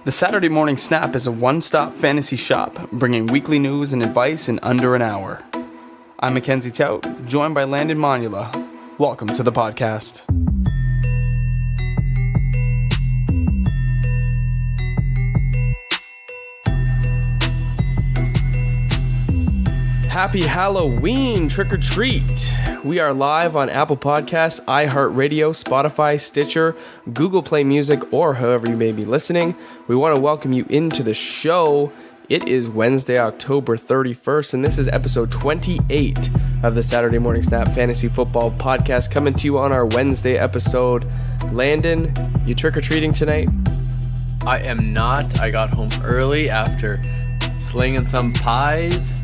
The Saturday Morning Snap is a one-stop fantasy shop, bringing weekly news and advice in under an hour. I'm Mackenzie Tout, joined by Landon Manula. Welcome to the podcast. Happy Halloween, trick or treat. We are live on Apple Podcasts, iHeartRadio, Spotify, Stitcher, Google Play Music, or however you may be listening. We want to welcome you into the show. It is Wednesday, October 31st, and this is episode 28 of the Saturday Morning Snap Fantasy Football Podcast, coming to you on our Wednesday episode. Landon, you trick or treating tonight? I am not. I got home early after slinging some pies.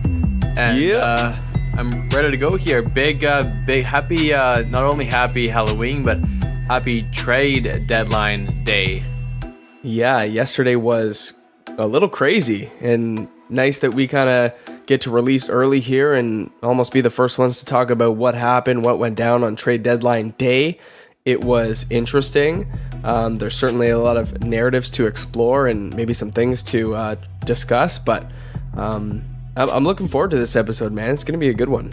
And I'm ready to go here. Big happy, not only happy Halloween, but happy trade deadline day. Yeah, yesterday was a little crazy, and nice that we kind of get to release early here and almost be the first ones to talk about what happened, what went down on trade deadline day. It was interesting. There's certainly a lot of narratives to explore and maybe some things to discuss, but I'm looking forward to this episode, man. It's going to be a good one.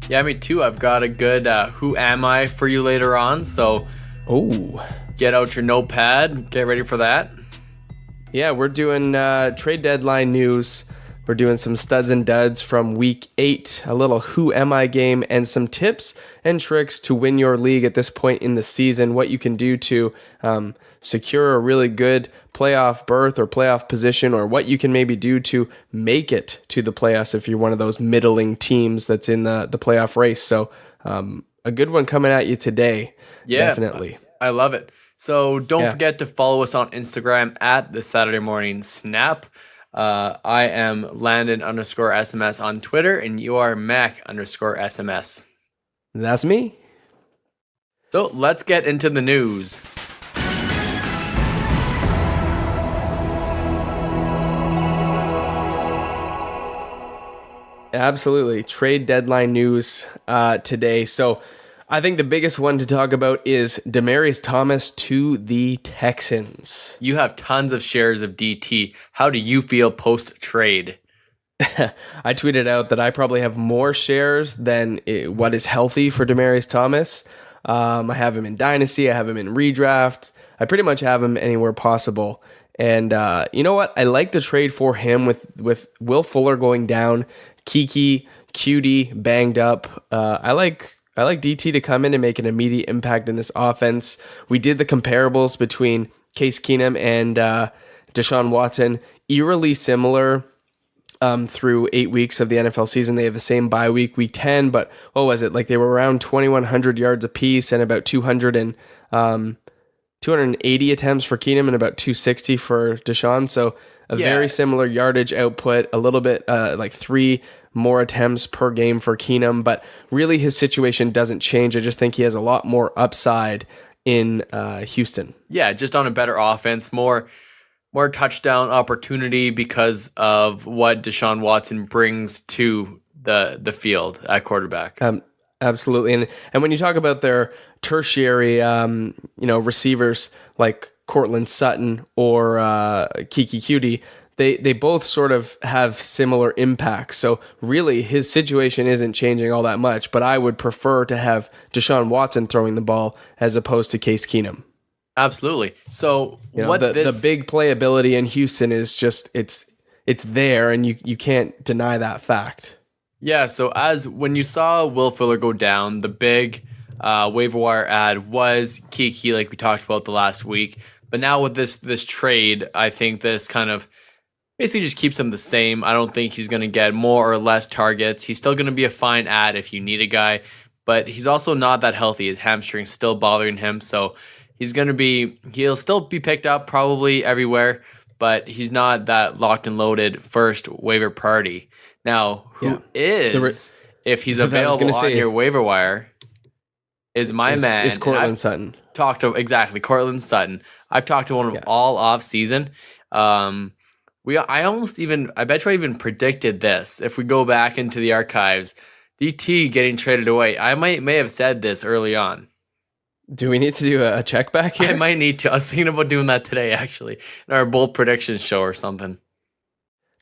Yeah, me too. I've got a good Who Am I for you later on, so get out your notepad. Get ready for that. Yeah, we're doing trade deadline news. We're doing some studs and duds from week 8, a little Who Am I game, and some tips and tricks to win your league at this point in the season, what you can do to secure a really good playoff berth or playoff position, or what you can maybe do to make it to the playoffs if you're one of those middling teams that's in the playoff race. So a good one coming at you today. Yeah, definitely. I love it. So don't forget to follow us on Instagram at the Saturday Morning Snap. I am Landon_SMS on Twitter, and you are Mac_SMS. That's me. So let's get into the news. Absolutely. Trade deadline news today. So I think the biggest one to talk about is Demaryius Thomas to the Texans. You have tons of shares of DT. How do you feel post-trade? I tweeted out that I probably have more shares than what is healthy for Demaryius Thomas. I have him in Dynasty. I have him in Redraft. I pretty much have him anywhere possible. And you know what? I like the trade for him with Will Fuller going down, Kiki, Cutie banged up. I like DT to come in and make an immediate impact in this offense. We did the comparables between Case Keenum and Deshaun Watson, eerily similar through 8 weeks of the NFL season. They have the same bye week, week 10, but what was it? Like they were around 2,100 yards apiece and about 280 attempts for Keenum and about 260 for Deshaun. So very similar yardage output, a little bit like 3 more attempts per game for Keenum, but really his situation doesn't change. I just think he has a lot more upside in Houston. Yeah, just on a better offense, more touchdown opportunity because of what Deshaun Watson brings to the field at quarterback. Absolutely. And when you talk about their tertiary receivers like Cortland Sutton or Kiki Cutie, they both sort of have similar impacts. So really his situation isn't changing all that much, but I would prefer to have Deshaun Watson throwing the ball as opposed to Case Keenum. Absolutely. So the big playability in Houston is just it's there, and you can't deny that fact. Yeah, so when you saw Will Fuller go down, the big waiver wire ad was Kiki, like we talked about the last week. But now with this trade, I think this kind of basically just keeps him the same. I don't think he's going to get more or less targets. He's still going to be a fine ad if you need a guy, but he's also not that healthy. His hamstring's still bothering him, so he'll still be picked up probably everywhere, but he's not that locked and loaded first waiver priority. Now, if he's available on your waiver wire, is my man. It's Cortland Sutton. Cortland Sutton. I've talked to him all off season. I bet you I even predicted this. If we go back into the archives, DT getting traded away. I may have said this early on. Do we need to do a check back here? I might need to. I was thinking about doing that today, actually, in our bold predictions show or something.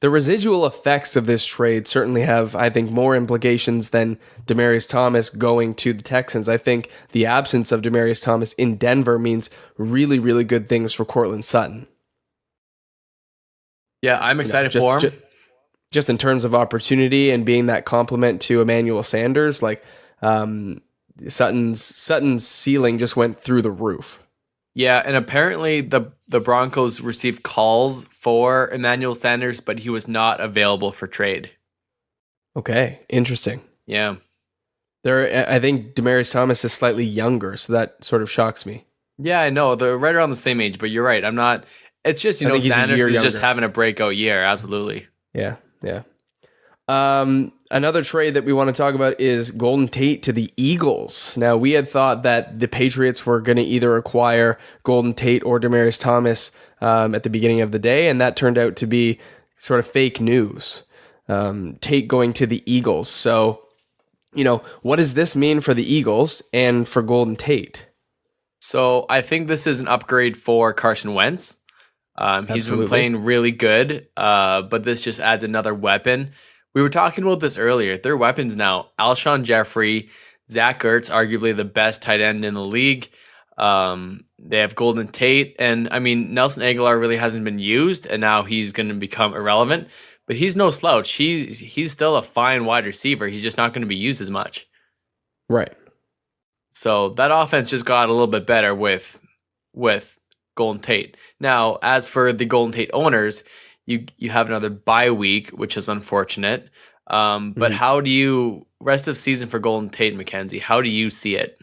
The residual effects of this trade certainly have, I think, more implications than Demaryius Thomas going to the Texans. I think the absence of Demaryius Thomas in Denver means really, really good things for Courtland Sutton. Yeah, I'm excited for him. Just in terms of opportunity and being that complement to Emmanuel Sanders, like Sutton's ceiling just went through the roof. Yeah, and apparently the Broncos received calls for Emmanuel Sanders, but he was not available for trade. Okay, interesting. Yeah. I think Demaryius Thomas is slightly younger, so that sort of shocks me. Yeah, I know. They're right around the same age, but you're right. I'm not. It's just, Sanders is just having a breakout year. Absolutely. Yeah. Another trade that we want to talk about is Golden Tate to the Eagles. Now, we had thought that the Patriots were going to either acquire Golden Tate or Demaryius Thomas at the beginning of the day, and that turned out to be sort of fake news. Tate going to the Eagles. So, what does this mean for the Eagles and for Golden Tate? So, I think this is an upgrade for Carson Wentz. He's been playing really good, but this just adds another weapon. We were talking about this earlier. Their weapons now: Alshon Jeffrey, Zach Ertz, arguably the best tight end in the league. They have Golden Tate, and Nelson Aguilar really hasn't been used, and now he's going to become irrelevant. But he's no slouch. He's still a fine wide receiver. He's just not going to be used as much. Right. So that offense just got a little bit better with Golden Tate. Now, as for the Golden Tate owners, you have another bye week, which is unfortunate. But how do you rest of season for Golden Tate and Mackenzie? How do you see it?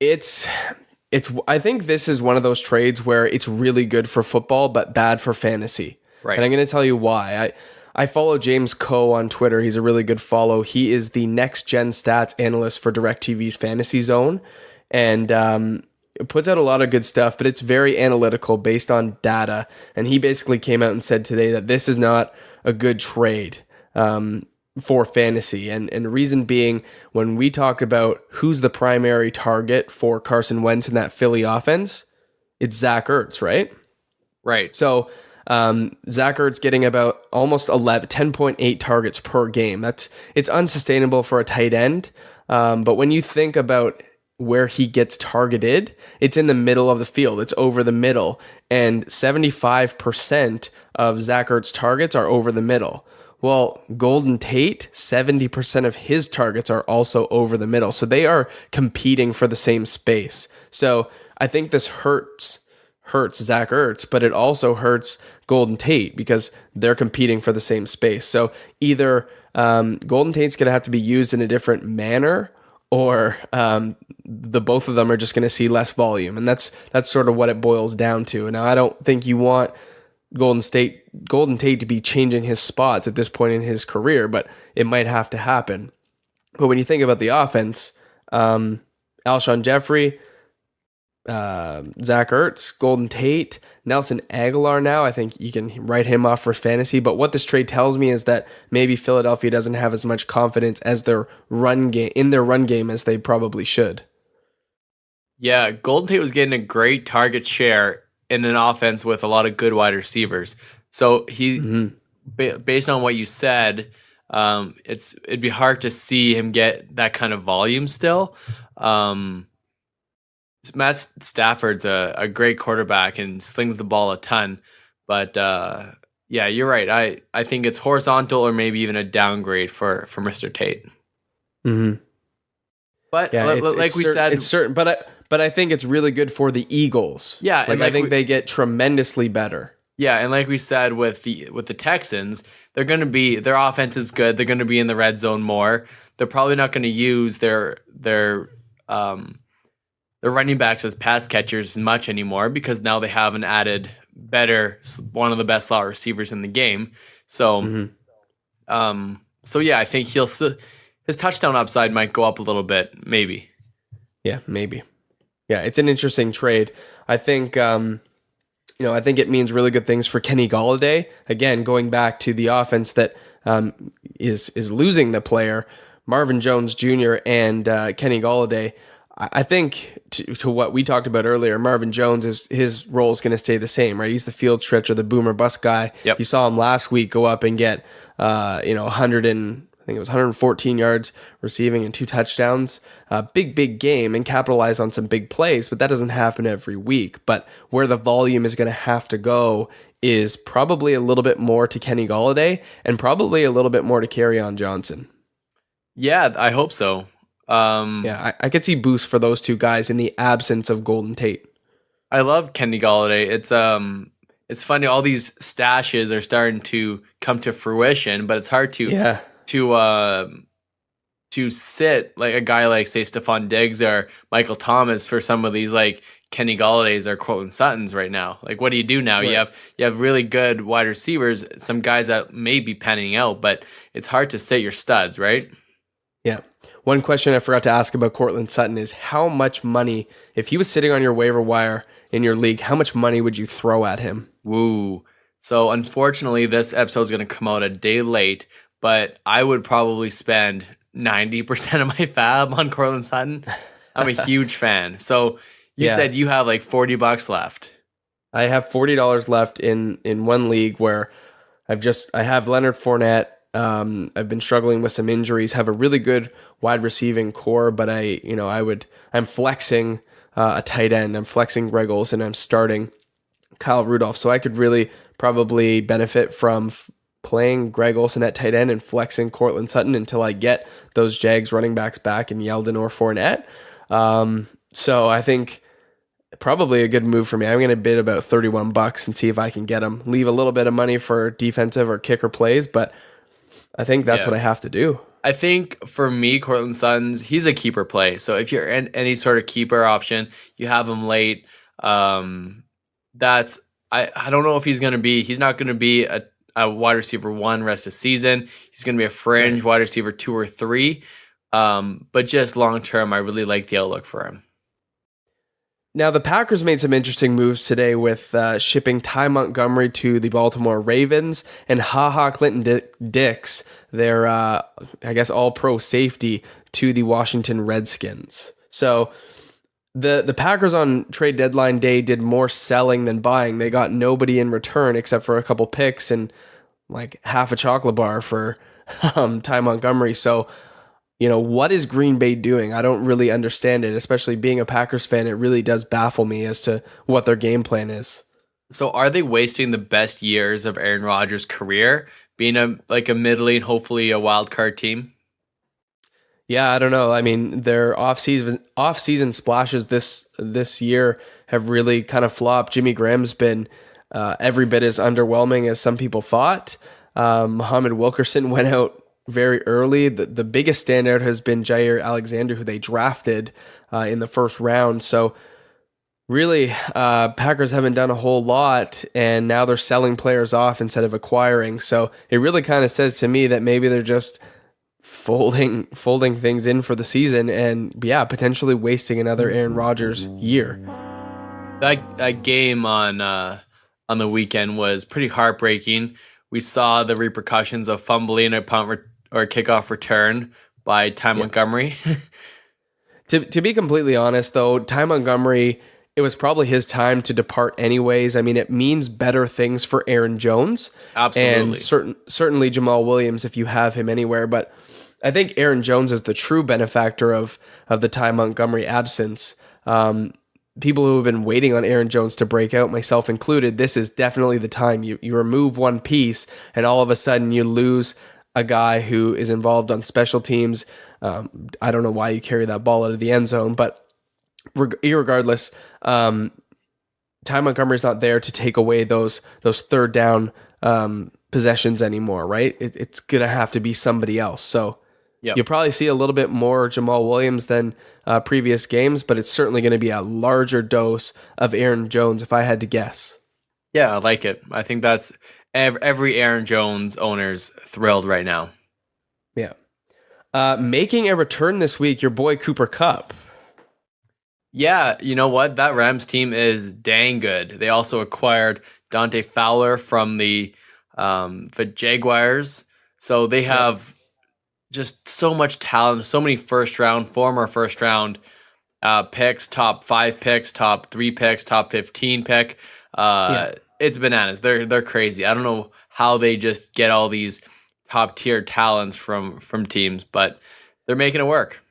I think this is one of those trades where it's really good for football, but bad for fantasy. Right. And I'm going to tell you why. I follow James Coe on Twitter. He's a really good follow. He is the next gen stats analyst for DirecTV's Fantasy Zone. And it puts out a lot of good stuff, but it's very analytical based on data. And he basically came out and said today that this is not a good trade for fantasy. And the reason being, when we talked about who's the primary target for Carson Wentz in that Philly offense, it's Zach Ertz, right? Right. So Zach Ertz getting about almost 10.8 targets per game. It's unsustainable for a tight end. But when you think about where he gets targeted, it's in the middle of the field. It's over the middle. And 75% of Zach Ertz targets are over the middle. Well, Golden Tate, 70% of his targets are also over the middle. So they are competing for the same space. So I think this hurts Zach Ertz, but it also hurts Golden Tate because they're competing for the same space. So either Golden Tate's going to have to be used in a different manner, or the both of them are just going to see less volume. And that's sort of what it boils down to. Now, I don't think you want Golden Tate to be changing his spots at this point in his career, but it might have to happen. But when you think about the offense, Alshon Jeffrey, Zach Ertz, Golden Tate, Nelson Aguilar now, I think you can write him off for fantasy. But what this trade tells me is that maybe Philadelphia doesn't have as much confidence as their run game as they probably should. Yeah, Golden Tate was getting a great target share in an offense with a lot of good wide receivers. So based on what you said, it'd be hard to see him get that kind of volume still. Matt Stafford's a great quarterback and slings the ball a ton. But yeah, you're right. I think it's horizontal or maybe even a downgrade for Mr. Tate. Mm-hmm. But yeah, we said, it's certain. But I think it's really good for the Eagles. Yeah, I think they get tremendously better. Yeah, and like we said with the Texans, their offense is good. They're going to be in the red zone more. They're probably not going to use their running backs as pass catchers as much anymore because now they have an added one of the best slot receivers in the game. So, so yeah, I think his touchdown upside might go up a little bit, maybe. Yeah, maybe. Yeah, it's an interesting trade. I think, I think it means really good things for Kenny Golladay. Again, going back to the offense that is losing the player, Marvin Jones Jr. and Kenny Golladay. I think to what we talked about earlier, Marvin Jones his role is going to stay the same, right? He's the field stretcher, the boomer bust guy. Yep. You saw him last week go up and get 100 and I think it was 114 yards receiving and 2 touchdowns. Big game and capitalize on some big plays, but that doesn't happen every week. But where the volume is going to have to go is probably a little bit more to Kenny Golladay and probably a little bit more to Kerryon Johnson. Yeah, I hope so. I could see boosts for those two guys in the absence of Golden Tate. I love Kenny Golladay. It's funny, all these stashes are starting to come to fruition, but it's hard to sit like a guy like, say, Stephon Diggs or Michael Thomas for some of these like Kenny Galladays or Courtland Suttons right now. Like, what do you do now? Right. You have really good wide receivers, some guys that may be panning out, but it's hard to sit your studs, right? Yeah. One question I forgot to ask about Courtland Sutton is how much money, if he was sitting on your waiver wire in your league, how much money would you throw at him? Woo. So unfortunately, this episode is going to come out a day late, but I would probably spend 90% of my fab on Courtland Sutton. I'm a huge fan. So you said you have like $40 left. I have $40 left in one league where I have Leonard Fournette. I've been struggling with some injuries, have a really good wide receiving core, but I'm flexing a tight end. I'm flexing Greg Olsen. I'm starting Kyle Rudolph. So I could really probably benefit from playing Greg Olsen at tight end and flexing Courtland Sutton until I get those Jags running backs back in Yeldon or Fournette. So I think probably a good move for me. I'm going to bid about $31 and see if I can get them. Leave a little bit of money for defensive or kicker plays, but I think that's what I have to do. I think for me, Courtland Sutton's, he's a keeper play. So if you're in any sort of keeper option, you have him late. I don't know if he's not going to be a wide receiver 1 rest of season. He's going to be a fringe wide receiver 2 or 3. But just long term, I really like the outlook for him. Now, the Packers made some interesting moves today with shipping Ty Montgomery to the Baltimore Ravens and Clinton Dix, their, all-pro safety, to the Washington Redskins. So the Packers on trade deadline day did more selling than buying. They got nobody in return except for a couple picks and like half a chocolate bar for Ty Montgomery. So what is Green Bay doing? I don't really understand it, especially being a Packers fan. It really does baffle me as to what their game plan is. So are they wasting the best years of Aaron Rodgers' career being a middling, hopefully a wild card team? Yeah, I don't know. I mean, their off-season splashes this year have really kind of flopped. Jimmy Graham's been every bit as underwhelming as some people thought. Muhammad Wilkerson went out very early. The biggest standout has been Jair Alexander, who they drafted in the first round. So really, Packers haven't done a whole lot, and now they're selling players off instead of acquiring. So it really kind of says to me that maybe they're just folding things in for the season and potentially wasting another Aaron Rodgers year. That game on the weekend was pretty heartbreaking. We saw the repercussions of fumbling a punt or kickoff return by Ty Montgomery. To be completely honest, though, Ty Montgomery, it was probably his time to depart anyways. I mean, it means better things for Aaron Jones. Absolutely. And certainly Jamal Williams if you have him anywhere. But I think Aaron Jones is the true benefactor of the Ty Montgomery absence. People who have been waiting on Aaron Jones to break out, myself included, this is definitely the time. You remove one piece, and all of a sudden you lose a guy who is involved on special teams. I don't know why you carry that ball out of the end zone, but irregardless, Ty Montgomery's not there to take away those third down possessions anymore, right? It's going to have to be somebody else. So you'll probably see a little bit more Jamal Williams than previous games, but it's certainly going to be a larger dose of Aaron Jones if I had to guess. Yeah, I like it. I think that's every Aaron Jones owner's thrilled right now. Yeah. Making a return this week, your boy Cooper Kupp. Yeah, you know what? That Rams team is dang good. They also acquired Dante Fowler from the Jaguars. So they have just so much talent, so many former first round picks, top 5 picks, top 3 picks, top 15 pick. It's bananas. They're crazy. I don't know how they just get all these top tier talents from teams, but they're making it work.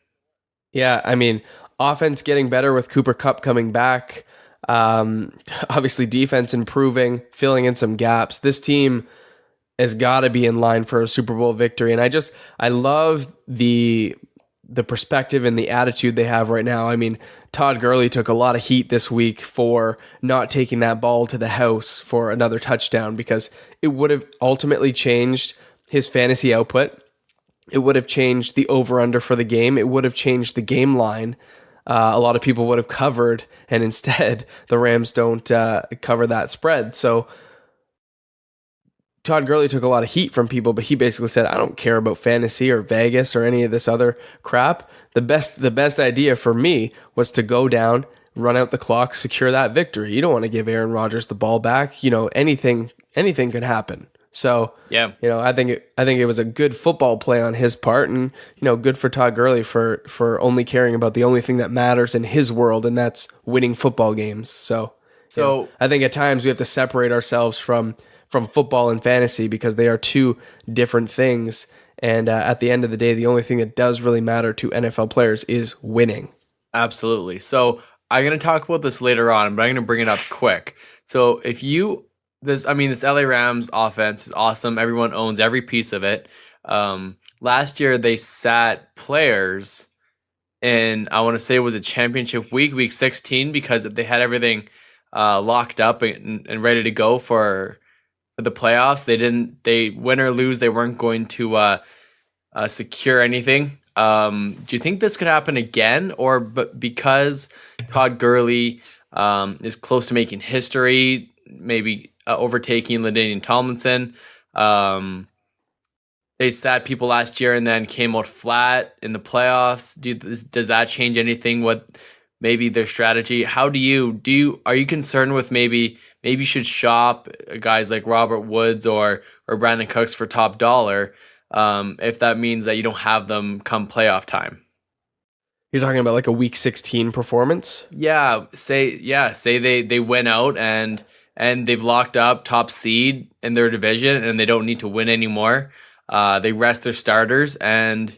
Yeah, I mean, offense getting better with Cooper Kupp coming back. Obviously, defense improving, filling in some gaps. This team has got to be in line for a Super Bowl victory, and I love the perspective and the attitude they have right now. I mean, Todd Gurley took a lot of heat this week for not taking that ball to the house for another touchdown, because it would have ultimately changed his fantasy output. It would have changed the over-under for the game. It would have changed the game line. A lot of people would have covered, and instead the Rams don't cover that spread. So Todd Gurley took a lot of heat from people, but he basically said, I don't care about fantasy or Vegas or any of this other crap. The best idea for me was to go down, run out the clock, secure that victory. You don't want to give Aaron Rodgers the ball back. Anything could happen. So, yeah, I think it was a good football play on his part, and good for Todd Gurley for only caring about the only thing that matters in his world, and that's winning football games. So I think at times we have to separate ourselves from football and fantasy, because they are two different things. And at the end of the day, the only thing that does really matter to NFL players is winning. Absolutely. So I'm going to talk about this later on, but I'm going to bring it up quick. So this LA Rams offense is awesome. Everyone owns every piece of it. Last year they sat players in, I want to say it was a championship week 16, because they had everything locked up and ready to go for the playoffs. They win or lose, they weren't going to secure anything. Do you think this could happen again, but because Todd Gurley is close to making history, maybe overtaking Landon Tomlinson? They sat people last year and then came out flat in the playoffs. Does that change anything? What maybe their strategy? How are you concerned with maybe you should shop guys like Robert Woods or Brandon Cooks for top dollar, if that means that you don't have them come playoff time? You're talking about like a week 16 performance? Yeah, say they win out and they've locked up top seed in their division and they don't need to win anymore. They rest their starters and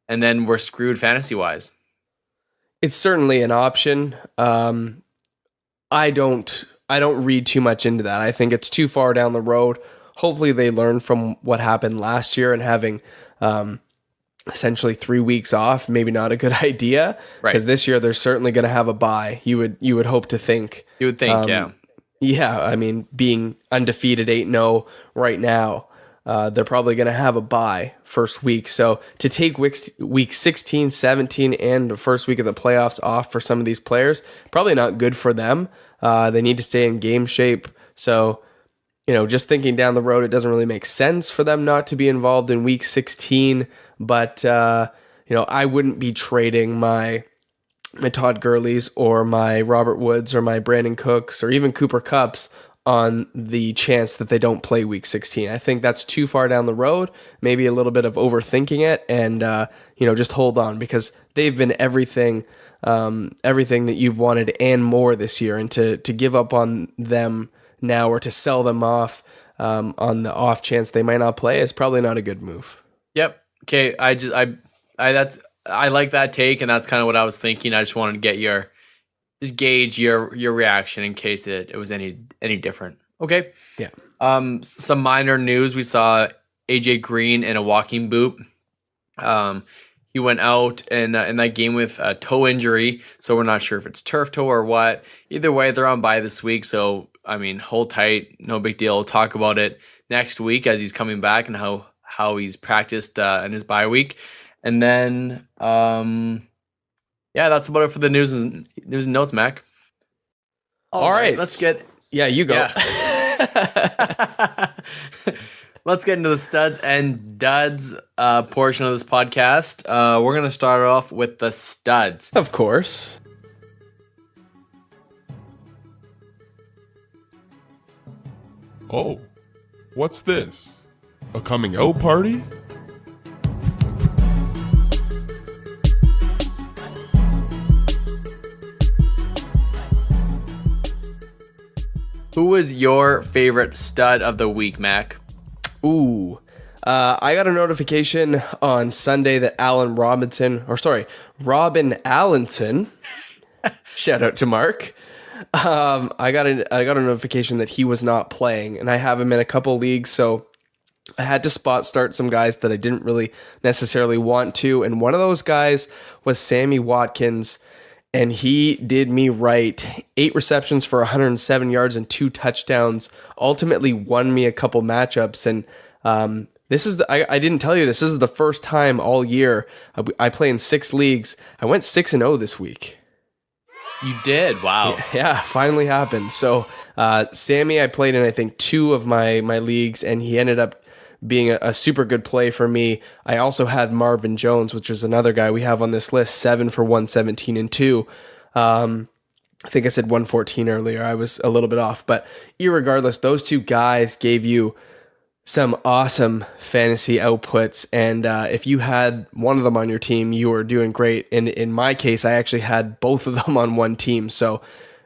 then we're screwed fantasy wise. It's certainly an option. I don't read too much into that. I think it's too far down the road. Hopefully they learn from what happened last year, and having essentially 3 weeks off, maybe not a good idea. Because this year they're certainly going to have a bye. You would hope to think. You would think, yeah. Yeah, I mean, being undefeated 8-0 right now, they're probably going to have a bye first week. So to take week 16, 17, and the first week of the playoffs off for some of these players, probably not good for them. They need to stay in game shape. So, just thinking down the road, it doesn't really make sense for them not to be involved in week 16. But, I wouldn't be trading my Todd Gurley's or my Robert Woods or my Brandon Cooks or even Cooper Kupps on the chance that they don't play week 16. I think that's too far down the road, maybe a little bit of overthinking it, and, just hold on, because they've been everything that you've wanted and more this year, and to give up on them now or to sell them off on the off chance they might not play is probably not a good move. Yep. Okay. I like that take, and that's kind of what I was thinking. I just wanted to get gauge your reaction in case it was any different. Okay. Yeah. Some minor news. We saw AJ Green in a walking boot. He went out in that game with a toe injury, so we're not sure if it's turf toe or what. Either way, they're on bye this week, so hold tight, no big deal. We'll talk about it next week as he's coming back and how he's practiced in his bye week. And then, that's about it for the news and notes, Mac. All right, let's get. Yeah, you go. Yeah. Let's get into the studs and duds portion of this podcast. We're going to start off with the studs. Of course. Oh, what's this? A coming out party? Who was your favorite stud of the week, Mac? Ooh. I got a notification on Sunday that Robin Allenton, shout out to Mark. I got a notification that he was not playing, and I have him in a couple leagues, so I had to spot start some guys that I didn't really necessarily want to, and one of those guys was Sammy Watkins, and he did me right. 8 receptions for 107 yards and 2 touchdowns, ultimately won me a couple matchups, and I didn't tell you, this is the first time all year I play in 6 leagues. I went 6-0 this week. You did? Wow. Yeah, finally happened. So Sammy, I played in, I think, 2 of my leagues, and he ended up being a super good play for me. I also had Marvin Jones, which was another guy we have on this list, 7 for 117 and 2. I think I said 114 earlier. I was a little bit off. But irregardless, those 2 guys gave you some awesome fantasy outputs, and if you had one of them on your team, you were doing great. And in my case, I actually had both of them on one team. So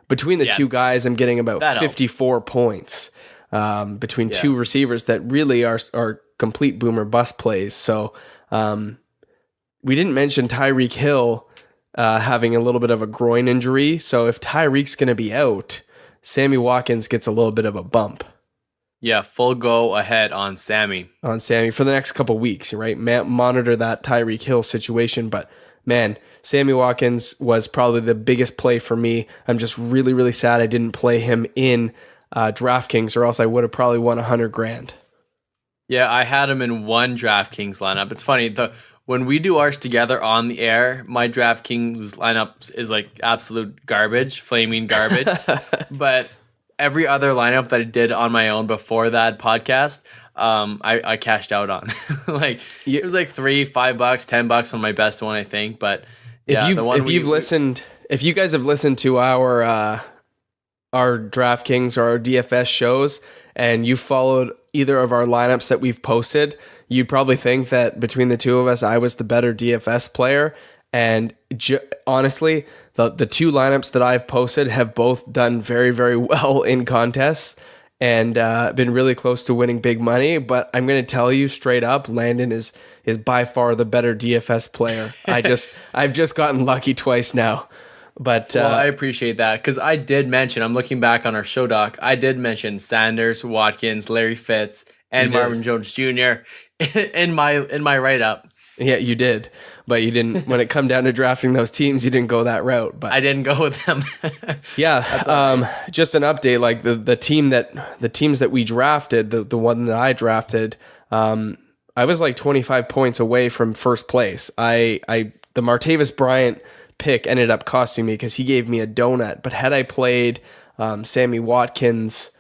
between the 2 guys, I'm getting about 54 points between 2 receivers that really are complete boomer bust plays. So we didn't mention Tyreek Hill having a little bit of a groin injury. So if Tyreek's going to be out, Sammy Watkins gets a little bit of a bump. Yeah, full go ahead on Sammy. For the next couple weeks, right? Monitor that Tyreek Hill situation. But man, Sammy Watkins was probably the biggest play for me. I'm just really, really sad I didn't play him in DraftKings, or else I would have probably won $100,000. Yeah, I had him in one DraftKings lineup. It's funny, when we do ours together on the air, my DraftKings lineup is like absolute garbage, flaming garbage. But every other lineup that I did on my own before that podcast, I cashed out on. It was like $3, $5, $10 on my best one, I think. But yeah, if you guys have listened to our DraftKings or our DFS shows, and you followed either of our lineups that we've posted, you'd probably think that between the 2 of us, I was the better DFS player. And honestly, the 2 lineups that I've posted have both done very, very well in contests and been really close to winning big money. But I'm going to tell you straight up, Landon is by far the better DFS player. I've just gotten lucky twice now. But I appreciate that, because I did mention, I'm looking back on our show doc, I did mention Sanders, Watkins, Larry Fitz, and Marvin Jones Jr. in my write-up. Yeah, you did. But you didn't, when it come down to drafting those teams, you didn't go that route. But I didn't go with them. Yeah. Just an update, like the teams that we drafted, the one that I drafted, I was like 25 points away from first place. The Martavis Bryant pick ended up costing me because he gave me a donut. But had I played Sammy Watkins,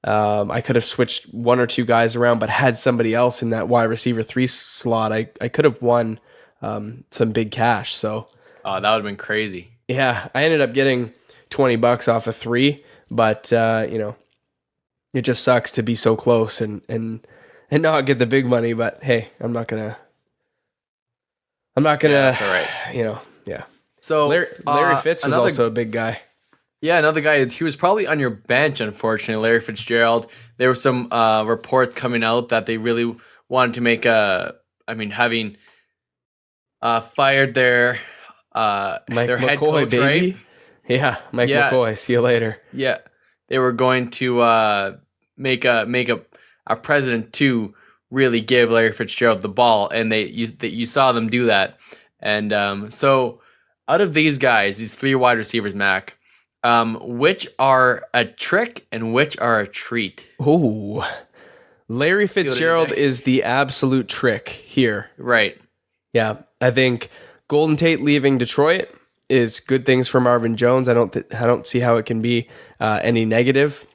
I could have switched 1 or 2 guys around, but had somebody else in that wide receiver 3 slot, I could have won some big cash. So that would have been crazy. Yeah, I ended up getting $20 off of 3, but it just sucks to be so close and not get the big money. But hey, I'm not gonna. Yeah, that's all right. Yeah. So Larry Fitz was also a big guy. Yeah, another guy. He was probably on your bench, unfortunately. Larry Fitzgerald. There were some reports coming out that they really wanted to make having fired their Mike their head McCoy, coach, baby. right? Yeah, Mike McCoy. See you later. Yeah, they were going to make a president to really give Larry Fitzgerald the ball, and you saw them do that. And so out of these guys, these 3 wide receivers, Mac, which are a trick and which are a treat? Ooh, Larry Fitzgerald is the absolute trick here. Right. Yeah, I think Golden Tate leaving Detroit is good things for Marvin Jones. I don't see how it can be any negative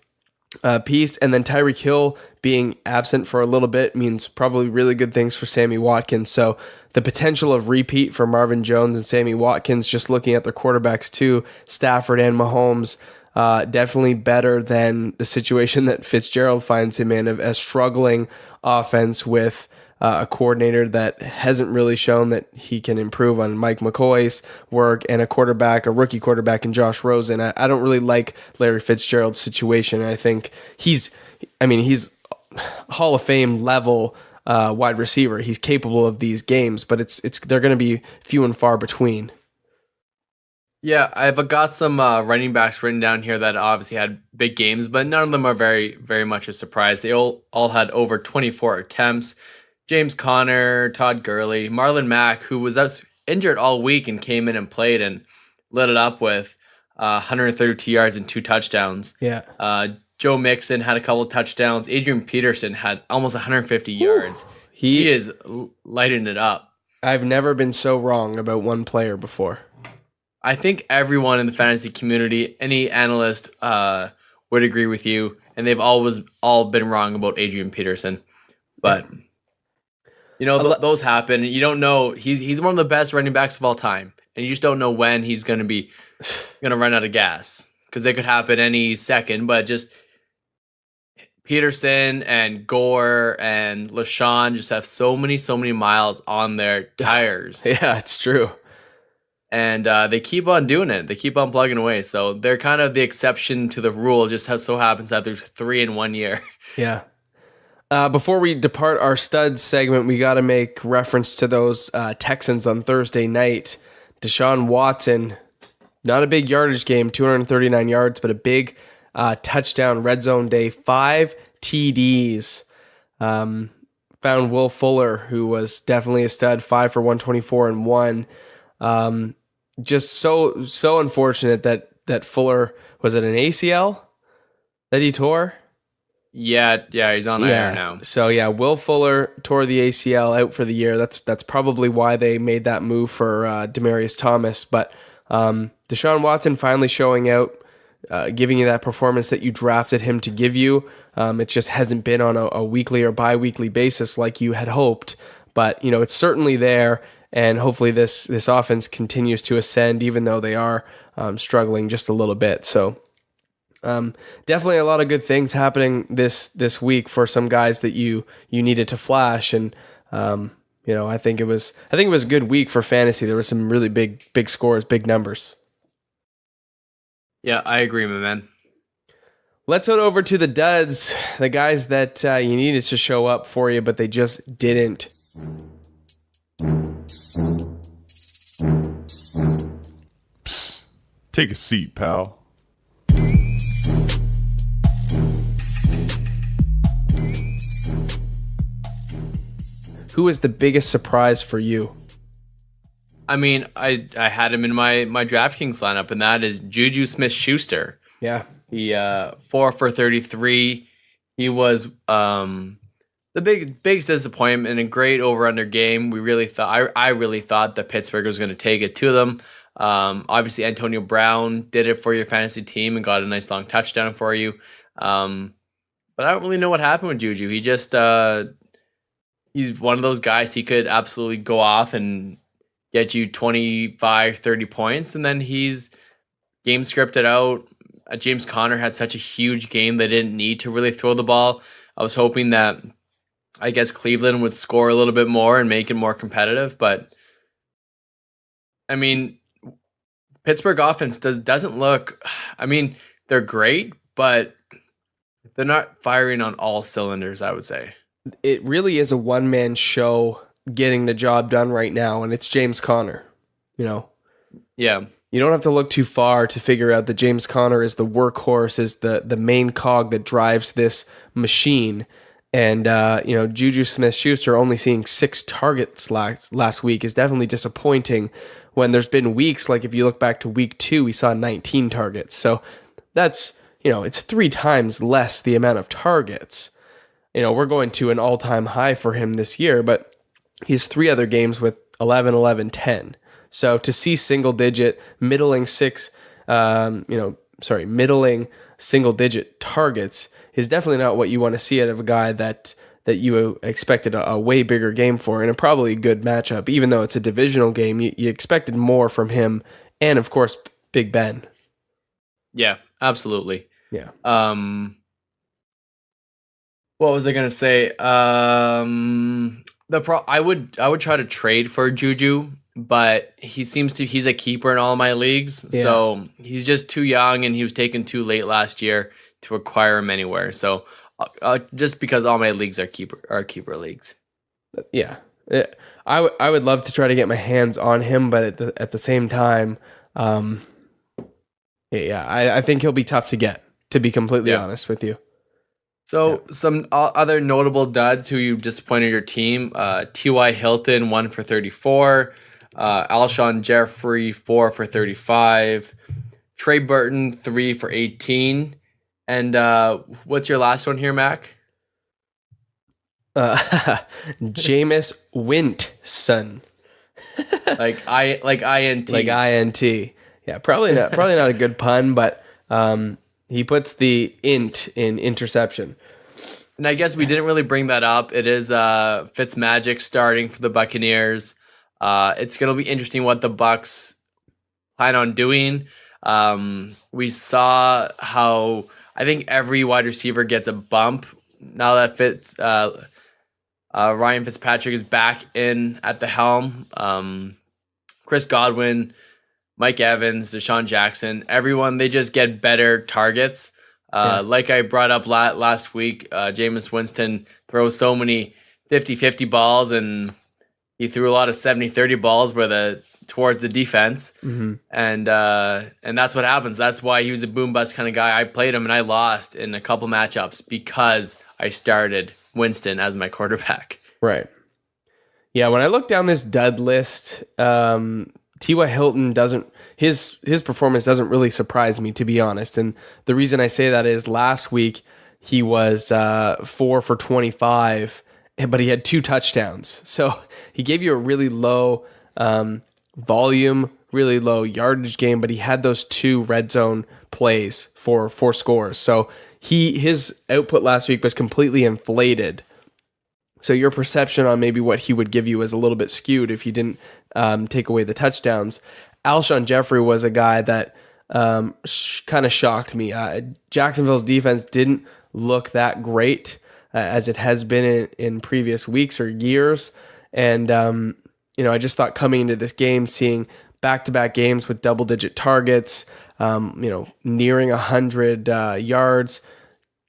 piece. And then Tyreek Hill being absent for a little bit means probably really good things for Sammy Watkins. So the potential of repeat for Marvin Jones and Sammy Watkins, just looking at their quarterbacks too, Stafford and Mahomes, definitely better than the situation that Fitzgerald finds him in, of a struggling offense with a coordinator that hasn't really shown that he can improve on Mike McCoy's work, and a rookie quarterback in Josh Rosen. I don't really like Larry Fitzgerald's situation. I think he's Hall of Fame level wide receiver. He's capable of these games, but they're going to be few and far between. Yeah, I've got some running backs written down here that obviously had big games, but none of them are very, very much a surprise. They all had over 24 attempts. James Conner, Todd Gurley, Marlon Mack, who was injured all week and came in and played and lit it up with 132 yards and 2 touchdowns. Yeah. Joe Mixon had a couple of touchdowns. Adrian Peterson had almost 150 yards. He is lighting it up. I've never been so wrong about one player before. I think everyone in the fantasy community, any analyst would agree with you, and they've always all been wrong about Adrian Peterson. But those happen. You don't know. He's one of the best running backs of all time, and you just don't know when he's going to run out of gas, because it could happen any second. But just Peterson and Gore and LaShawn just have so many miles on their tires. Yeah, it's true. And they keep on doing it. They keep on plugging away. So they're kind of the exception to the rule. It just so happens that there's 3 in 1 year. Yeah. Before we depart our studs segment, we got to make reference to those Texans on Thursday night. Deshaun Watson, not a big yardage game, 239 yards, but a big touchdown red zone day, 5 TDs. Found Will Fuller, who was definitely a stud, 5 for 124 and 1. Just so unfortunate that Fuller, was it an ACL that he tore? Yeah, he's on IR now. So yeah, Will Fuller tore the ACL, out for the year. That's probably why they made that move for Demaryius Thomas. But Deshaun Watson finally showing out, giving you that performance that you drafted him to give you. It just hasn't been on a weekly or bi-weekly basis like you had hoped. But it's certainly there. And hopefully this offense continues to ascend, even though they are struggling just a little bit. So definitely a lot of good things happening this week for some guys that you needed to flash. And I think it was a good week for fantasy. There were some really big scores, big numbers. Yeah, I agree, my man. Let's head over to the duds, the guys that you needed to show up for you, but they just didn't. Psst, take a seat, pal. Who was the biggest surprise for you? I mean, I had him in my DraftKings lineup, and that is Juju Smith-Schuster. Yeah. He 4 for 33. He was the biggest disappointment and a great over-under game. I really thought that Pittsburgh was going to take it to them. Obviously, Antonio Brown did it for your fantasy team and got a nice long touchdown for you. But I don't really know what happened with Juju. He just he's one of those guys. He could absolutely go off and get you 25, 30 points, and then he's game scripted out. James Conner had such a huge game they didn't need to really throw the ball. I was hoping that, I guess, Cleveland would score a little bit more and make it more competitive. But, I mean, Pittsburgh offense doesn't look, I mean, they're great, but they're not firing on all cylinders, I would say. It really is a one-man show getting the job done right now, and it's James Conner. Yeah. You don't have to look too far to figure out that James Conner is the workhorse, is the main cog that drives this machine. And, Juju Smith-Schuster only seeing 6 targets last week is definitely disappointing, when there's been weeks, like if you look back to week 2, we saw 19 targets. So that's, it's 3 times less the amount of targets. We're going to an all-time high for him this year, but he has 3 other games with 11, 11, 10. So to see single-digit, middling single-digit targets is definitely not what you want to see out of a guy that you expected a way bigger game for, and a probably good matchup. Even though it's a divisional game, you expected more from him, and of course, Big Ben. Yeah, absolutely. Yeah. What was I going to say? I would try to trade for Juju, but he's a keeper in all my leagues. Yeah. So he's just too young, and he was taken too late last year to acquire him anywhere. So just because all my leagues are keeper leagues. Yeah. I would love to try to get my hands on him, but at the same time, I think he'll be tough to get, to be completely honest with you. So some other notable duds who you disappointed your team: T.Y. Hilton 1 for 34, Alshon Jeffrey 4 for 35, Trey Burton 3 for 18, and what's your last one here, Mac? Jameis Winston. like INT. Like INT. Yeah, probably not a good pun, but he puts the int in interception. And I guess we didn't really bring that up. It is Fitzmagic starting for the Buccaneers. It's going to be interesting what the Bucs plan on doing. We saw how I think every wide receiver gets a bump now that Ryan Fitzpatrick is back in at the helm. Chris Godwin, Mike Evans, Deshaun Jackson, everyone, they just get better targets. Like I brought up last week, Jameis Winston throws so many 50-50 balls, and he threw a lot of 70-30 balls towards the defense. Mm-hmm. And that's what happens. That's why he was a boom bust kind of guy. I played him and I lost in a couple matchups because I started Winston as my quarterback. Right. Yeah, when I look down this dud list, T.Y. Hilton his performance doesn't really surprise me, to be honest. And the reason I say that is last week he was 4 for 25, but he had 2 touchdowns. So he gave you a really low volume, really low yardage game, but he had those 2 red zone plays for 4 scores. So his output last week was completely inflated. So your perception on maybe what he would give you is a little bit skewed if he didn't take away the touchdowns. Alshon Jeffrey was a guy that kind of shocked me. Jacksonville's defense didn't look that great as it has been in previous weeks or years. And, I just thought coming into this game, seeing back-to-back games with double-digit targets, nearing 100 yards,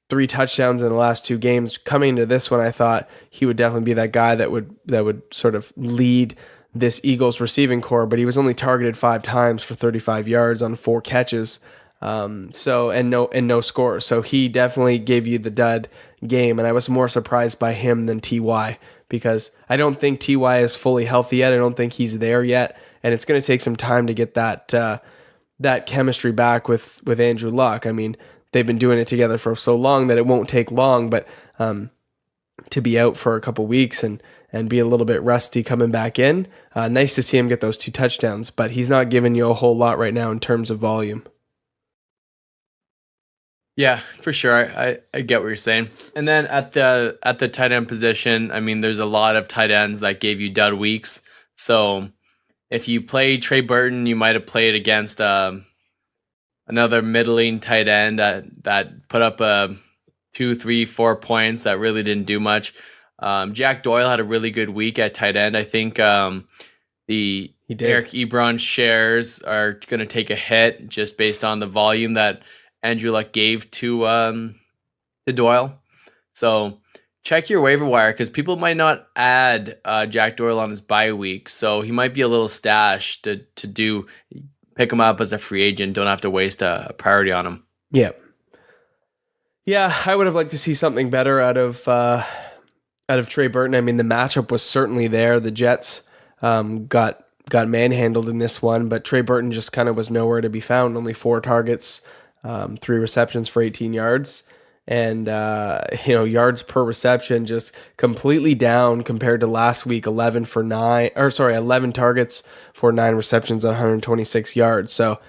3 touchdowns in the last 2 games. Coming into this one, I thought he would definitely be that guy that would sort of lead this Eagles receiving core, but he was only targeted 5 times for 35 yards on 4 catches. No score. So he definitely gave you the dud game, and I was more surprised by him than TY because I don't think TY is fully healthy yet. I don't think he's there yet, and it's going to take some time to get that chemistry back with Andrew Luck. I mean, they've been doing it together for so long that it won't take long, but to be out for a couple weeks and be a little bit rusty coming back in, nice to see him get those 2 touchdowns, but he's not giving you a whole lot right now in terms of volume. Yeah, for sure. I get what you're saying. And then at the tight end position, I mean, there's a lot of tight ends that gave you dud weeks. So if you play Trey Burton, you might have played against another middling tight end that put up 2, 3, 4 points that really didn't do much. Jack Doyle had a really good week at tight end. I think the Eric Ebron shares are going to take a hit just based on the volume that Andrew Luck gave to Doyle. So check your waiver wire because people might not add Jack Doyle on his bye week. So he might be a little stash to pick him up as a free agent. Don't have to waste a priority on him. Yeah. Yeah, I would have liked to see something better out of Trey Burton. I mean, the matchup was certainly there. The Jets got manhandled in this one, but Trey Burton just kind of was nowhere to be found. Only 4 targets, 3 receptions for 18 yards. And, yards per reception just completely down compared to last week, 11 targets for 9 receptions on 126 yards. So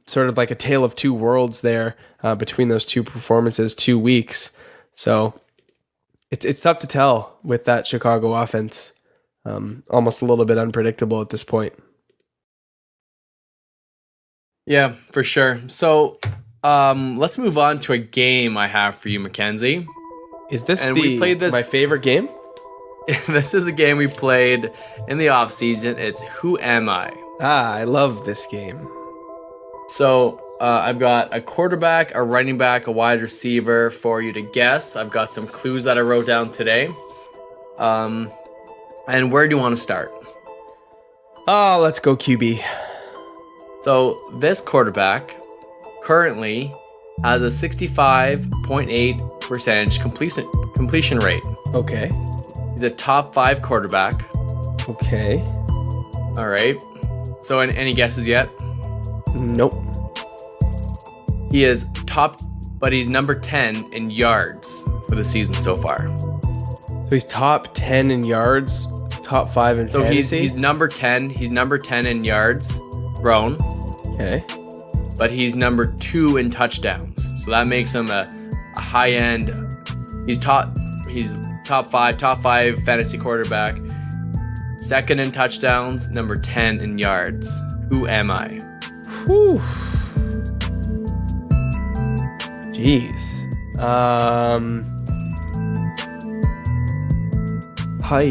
sort of like a tale of 2 worlds there between those 2 performances, 2 weeks. So it's tough to tell with that Chicago offense. Almost a little bit unpredictable at this point. Yeah, for sure. So let's move on to a game I have for you, Mackenzie. Is this we played this my favorite game? This is a game we played in the off season. It's Who Am I? I love this game. So I've got a quarterback, a running back, a wide receiver for you to guess. I've got some clues that I wrote down today. And where do you want to start? Oh, let's go QB. So this quarterback currently has a 65.8% completion rate. Okay. He's a top 5 quarterback. Okay. All right. So any guesses yet? Nope. He is top, but he's number 10 in yards for the season so far. So he's top 10 in yards, top 5 in So fantasy? he's number 10. He's number 10 in yards thrown, Okay. but he's number 2 in touchdowns. So that makes him a high end. He's top 5 fantasy quarterback. 2nd in touchdowns, number 10 in yards. Who am I? Whew. Jeez. Hi.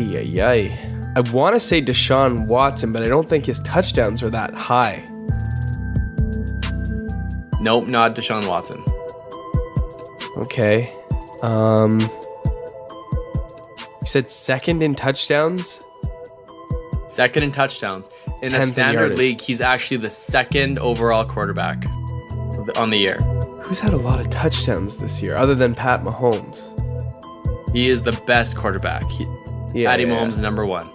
I want to say Deshaun Watson, but I don't think his touchdowns are that high. Nope, not Deshaun Watson. Okay. You said 2nd in touchdowns? 2nd in touchdowns. In a 10th in standard yardage. league, he's actually the 2nd overall quarterback on the year. Who's had a lot of touchdowns this year, other than Pat Mahomes? He is the best quarterback. Patty Mahomes is number 1.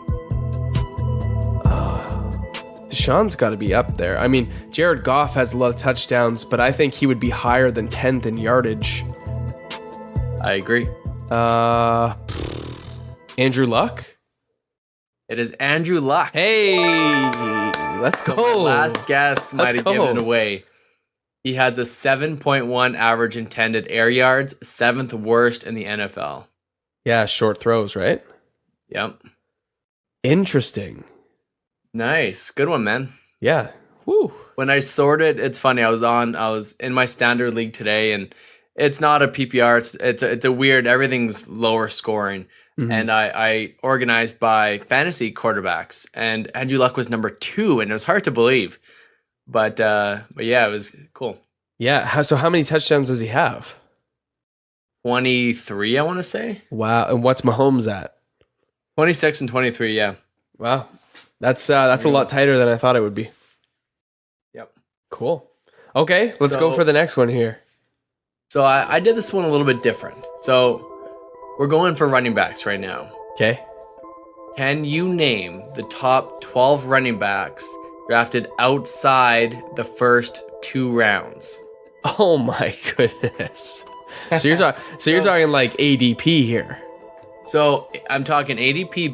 Deshaun's got to be up there. I mean, Jared Goff has a lot of touchdowns, but I think he would be higher than 10th in yardage. I agree. Andrew Luck? It is Andrew Luck. Hey, let's So go. my last guess might have go. given it away. He has a 7.1 average intended air yards, 7th worst in the NFL. Yeah, short throws, right? Yep. Interesting. Nice. Good one, man. Yeah. Woo. When I sorted, it's funny. I was in my standard league today, and it's not a PPR. It's a weird. Everything's lower scoring, and I organized by fantasy quarterbacks, and Andrew Luck was number 2, and it was hard to believe, but yeah, it was cool. Yeah. So how many touchdowns does he have? 23, I want to say. Wow. And what's Mahomes at? 26 and 23. Yeah. Wow. That's a lot tighter than I thought it would be. Yep. Cool. Okay, let's go So- for the next one here. So I did this one a little bit different. So we're going for running backs right now. Okay. Can you name the top 12 running backs drafted outside the first 2 rounds? Oh my goodness. So you're talking like ADP here. So I'm talking ADP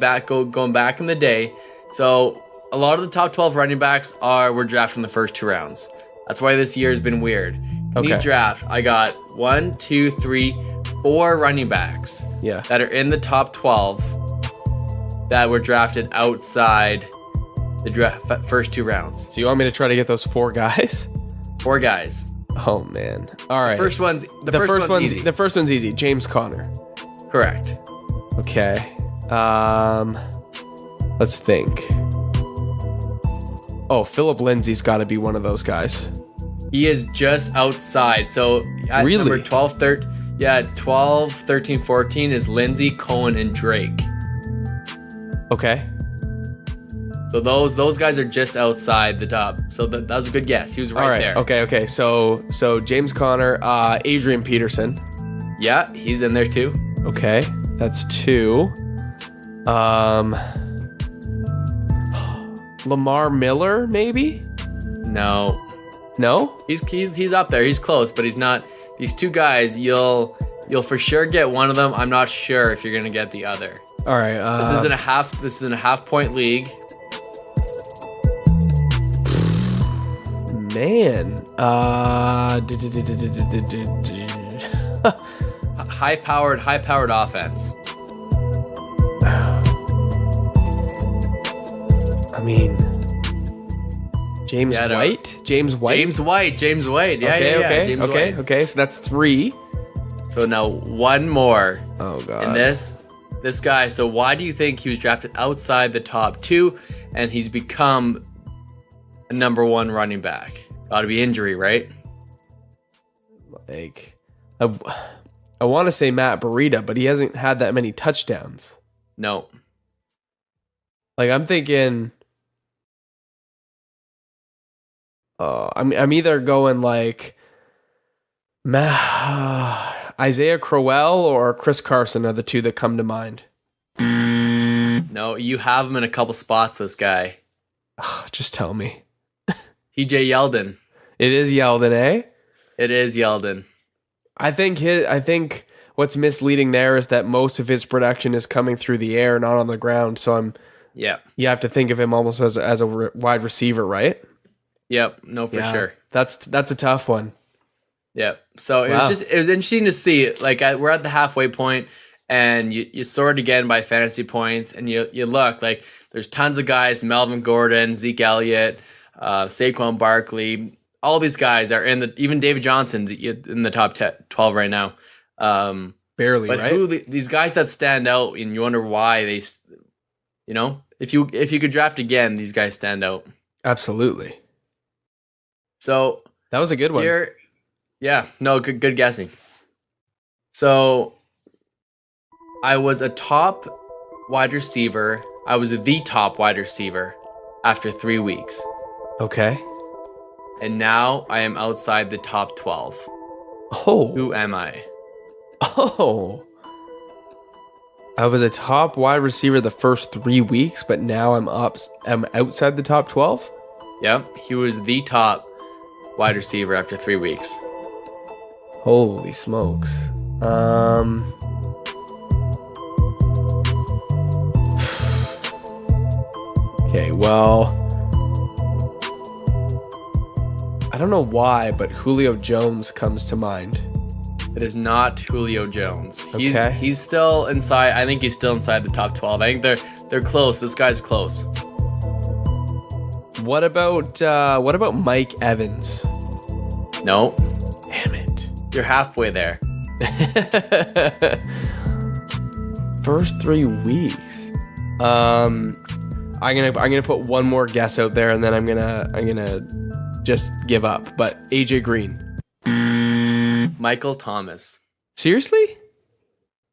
going back in the day. So a lot of the top 12 running backs were drafted in the first 2 rounds. That's why this year has been weird. Okay. Draft, I got 1, 2, 3, 4 running backs Yeah. that are in the top 12 that were drafted outside the first 2 rounds. So you want me to try to get those 4 guys? 4 guys. Oh man. All right. The first one's easy. The first one's easy. James Conner. Correct. Okay. Let's think. Oh, Philip Lindsay's got to be one of those guys. He is just outside. So at Really? number 12, 13, 14 is Lindsey, Cohen, and Drake. Okay. So those guys are just outside the top. So that was a good guess. He was All right. there. Okay. So James Conner, Adrian Peterson. Yeah, he's in there too. Okay, that's 2. Lamar Miller, maybe? No. No? He's up there. He's close, but he's not. These 2 guys, you'll for sure get one of them. I'm not sure if you're gonna get the other. All right. This isn't a half point league. Man. High powered offense. I mean, James Yeah, no. White? James White? James White. Yeah, Okay. James White. Okay. So that's 3. So now one more. Oh god. And this This guy, so why do you think he was drafted outside the top 2 and he's become a number 1 running back? Gotta be injury, right? Like, I want to say Matt Breida, but he hasn't had that many touchdowns. No. Like, I'm thinking, I'm either going like Isaiah Crowell or Chris Carson are the two that come to mind. No, you have him in a couple spots, this guy. Just tell me. TJ Yeldon. It is Yeldon, eh? It is Yeldon. I think what's misleading there is that most of his production is coming through the air, not on the ground. So you have to think of him almost as a wide receiver, right? Yep, no, for sure. That's a tough one. Yep. So it was interesting to see. Like, we're at the halfway point, and you sort again by fantasy points, and you look like there's tons of guys: Melvin Gordon, Zeke Elliott, Saquon Barkley. All these guys are even David Johnson's in the top 12 right now. Barely, but right? These guys that stand out, and you wonder why they, if you could draft again, these guys stand out. Absolutely. So that was a good one. Yeah, no, good guessing. So I was a top wide receiver. I was the top wide receiver after 3 weeks. Okay. And now I am outside the top 12. Oh. Who am I? Oh. I was a top wide receiver the first 3 weeks, but now I'm outside the top 12? Yep. He was the top wide receiver after 3 weeks. Holy smokes. Okay, well, I don't know why, but Julio Jones comes to mind. It is not Julio Jones. Okay. He's still inside. I think he's still inside the top 12. I think they're close. This guy's close. What about Mike Evans? No. Damn it. You're halfway there. First 3 weeks. I'm gonna put one more guess out there, and then I'm gonna just give up. But AJ Green. Michael Thomas. Seriously?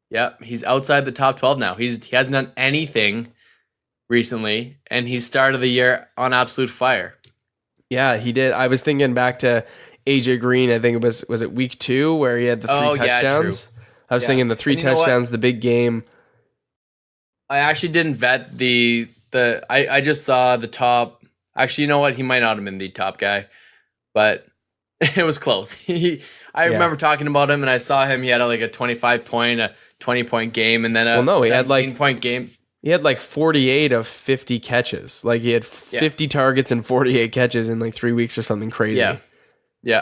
Yep, he's outside the top 12 now. He hasn't done anything recently, and he started the year on absolute fire. Yeah, he did. I was thinking back to AJ Green. I think it was it week 2 where he had the 3 touchdowns. True. I was thinking the 3 touchdowns, the big game. I actually didn't vet I just saw the top. Actually, you know what? He might not have been the top guy, but it was close. I remember talking about him, and I saw him. He had like a 25-point, a 20-point game, and then a 17-point game. He had like 48 of 50 catches. Like he had 50 targets and 48 catches in like 3 weeks or something crazy. Yeah.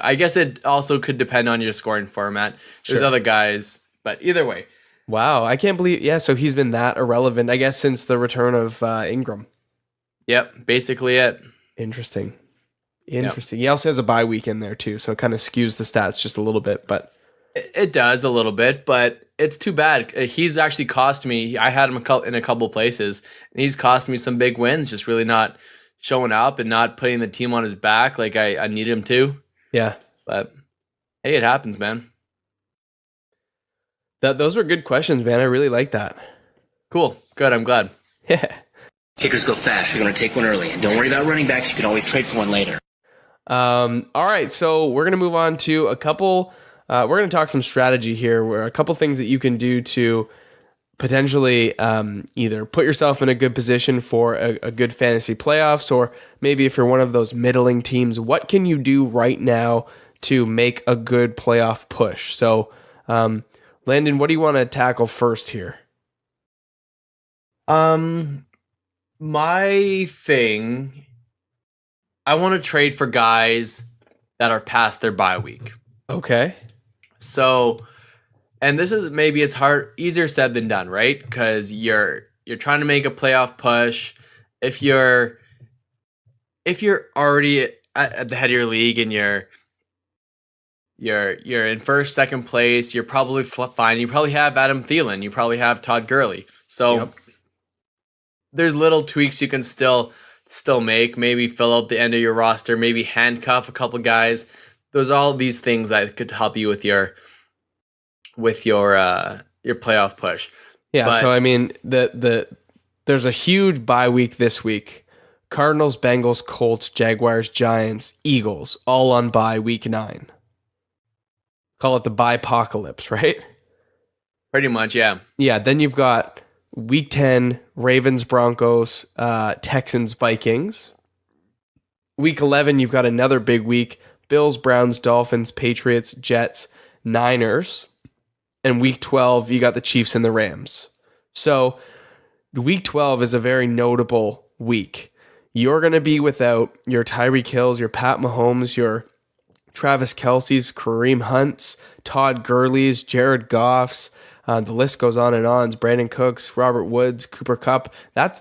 I guess it also could depend on your scoring format. There's other guys, but either way. Wow, I can't believe. Yeah, so he's been that irrelevant, I guess, since the return of Ingram. Yep, basically it. Interesting. He also has a bye week in there too, so it kind of skews the stats just a little bit. But it does a little bit, but it's too bad. He's actually cost me. I had him in a couple places, and he's cost me some big wins. Just really not showing up and not putting the team on his back like I needed him to. Yeah, but hey, it happens, man. Those were good questions, man. I really like that. Cool. Good. I'm glad. Yeah. Kickers go fast. You're going to take one early. And don't worry about running backs. You can always trade for one later. All right. So we're going to move on to a couple. We're going to talk some strategy here. Where a couple things that you can do to potentially either put yourself in a good position for a good fantasy playoffs, or maybe if you're one of those middling teams, what can you do right now to make a good playoff push? So, Landon, what do you want to tackle first here? My thing, I want to trade for guys that are past their bye week. Okay. So, and this is maybe it's easier said than done, right? Because you're trying to make a playoff push. If you're already at the head of your league and you're in first, second place, you're probably fine. You probably have Adam Thielen. You probably have Todd Gurley. So Yep. there's little tweaks you can still make. Maybe fill out the end of your roster. Maybe handcuff a couple guys. There's all these things that could help you with your playoff push. Yeah, But- so I mean, there's a huge bye week this week. Cardinals, Bengals, Colts, Jaguars, Giants, Eagles, all on bye week 9. Call it the bye-pocalypse, right? Pretty much, yeah. Yeah, then you've got week 10, Ravens, Broncos, Texans, Vikings. Week 11, you've got another big week, Bills, Browns, Dolphins, Patriots, Jets, Niners. And week 12, you got the Chiefs and the Rams. So week 12 is a very notable week. You're going to be without your Tyreek Hills, your Pat Mahomes, your Travis Kelce's, Kareem Hunt's, Todd Gurley's, Jared Goff's. The list goes on and on. Brandon Cooks, Robert Woods, Cooper Kupp.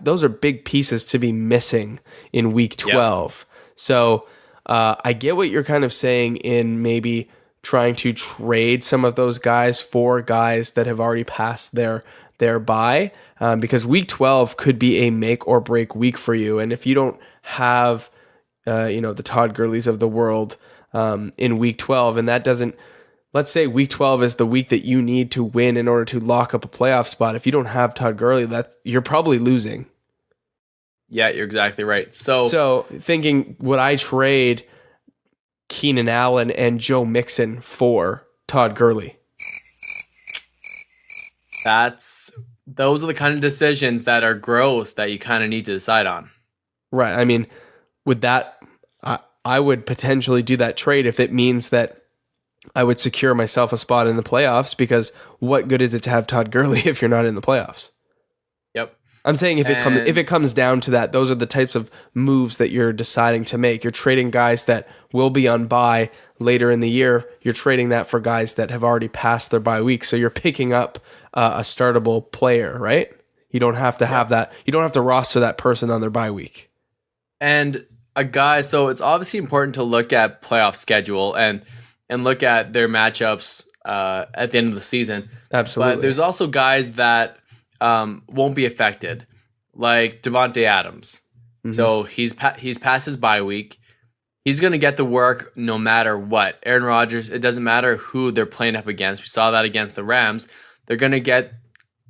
Those are big pieces to be missing in week 12. Yeah. So I get what you're kind of saying in maybe trying to trade some of those guys for guys that have already passed their bye, because week 12 could be a make or break week for you. And if you don't have, the Todd Gurleys of the world in week 12, and that doesn't, let's say week 12 is the week that you need to win in order to lock up a playoff spot. If you don't have Todd Gurley, you're probably losing. Yeah, you're exactly right. So thinking, would I trade Keenan Allen and Joe Mixon for Todd Gurley? Those are the kind of decisions that are gross that you kind of need to decide on. Right. I mean, with that, I would potentially do that trade if it means that I would secure myself a spot in the playoffs, because what good is it to have Todd Gurley if you're not in the playoffs? Yep. I'm saying if it comes down to that, those are the types of moves that you're deciding to make. You're trading guys that will be on bye later in the year. You're trading that for guys that have already passed their bye week. So you're picking up a startable player, right? You don't have to have that. You don't have to roster that person on their bye week. And a guy, so it's obviously important to look at playoff schedule and look at their matchups at the end of the season. Absolutely. But there's also guys that won't be affected, like Devontae Adams. Mm-hmm. So he's past his bye week. He's going to get the work no matter what. Aaron Rodgers, it doesn't matter who they're playing up against. We saw that against the Rams. They're going to get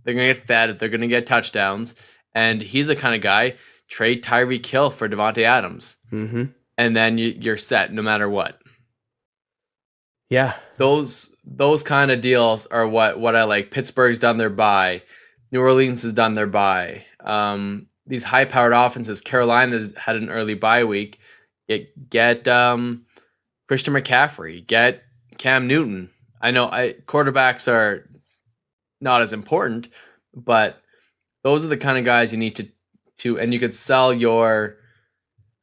fed. They're going to get touchdowns. And he's the kind of guy, trade Tyreek Hill for Devontae Adams. Mm-hmm. And then you're set no matter what. Yeah. Those kind of deals are what I like. Pittsburgh's done their bye. New Orleans has done their bye. These high-powered offenses, Carolina's had an early bye week. Get Christian McCaffrey. Get Cam Newton. I know quarterbacks are not as important, but those are the kind of guys you need to and you could sell your.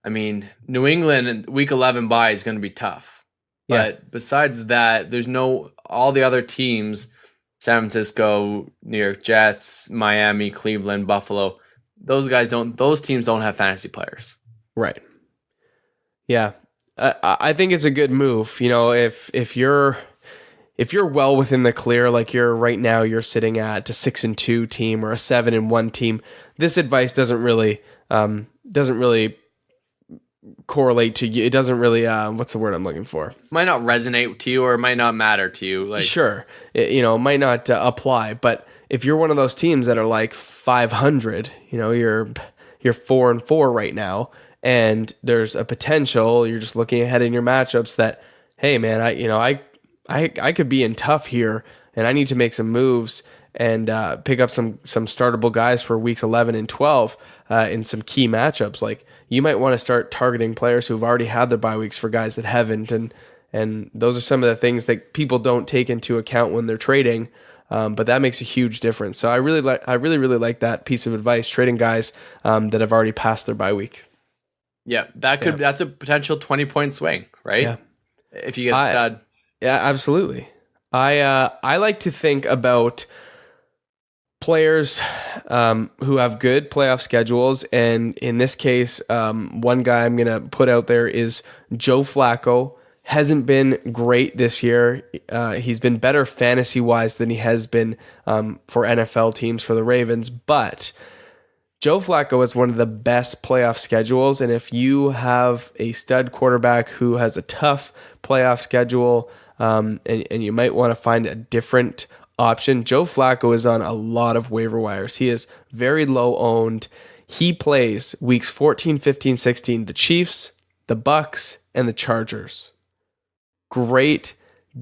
I mean, New England in week 11 bye is going to be tough. Yeah. But besides that, there's all the other teams, San Francisco, New York Jets, Miami, Cleveland, Buffalo, those teams don't have fantasy players. Right. Yeah. I think it's a good move. If you're well within the clear, like you're right now, you're sitting at a 6-2 team or a 7-1 team. This advice doesn't really correlate to you. It doesn't really what's the word I'm looking for? Might not resonate to you, or it might not matter to you. Like, sure, it might not apply. But if you're one of those teams that are like 500, you're 4-4 right now, and there's a potential. You're just looking ahead in your matchups that, hey man, I could be in tough here, and I need to make some moves and pick up some startable guys for weeks 11 and 12 in some key matchups. Like, you might want to start targeting players who've already had their bye weeks for guys that haven't, and those are some of the things that people don't take into account when they're trading. But that makes a huge difference. So I really like that piece of advice: trading guys that have already passed their bye week. Yeah, that's a potential 20-point swing, right? Yeah, if you get a stud. Yeah, absolutely. I like to think about players who have good playoff schedules, and in this case, one guy I'm going to put out there is Joe Flacco hasn't been great this year. He's been better fantasy-wise than he has been for NFL teams for the Ravens, but Joe Flacco is one of the best playoff schedules, and if you have a stud quarterback who has a tough playoff schedule, and you might want to find a different option, Joe Flacco is on a lot of waiver wires. He is very low owned. He plays weeks 14, 15, 16, the Chiefs, the Bucks, and the Chargers. Great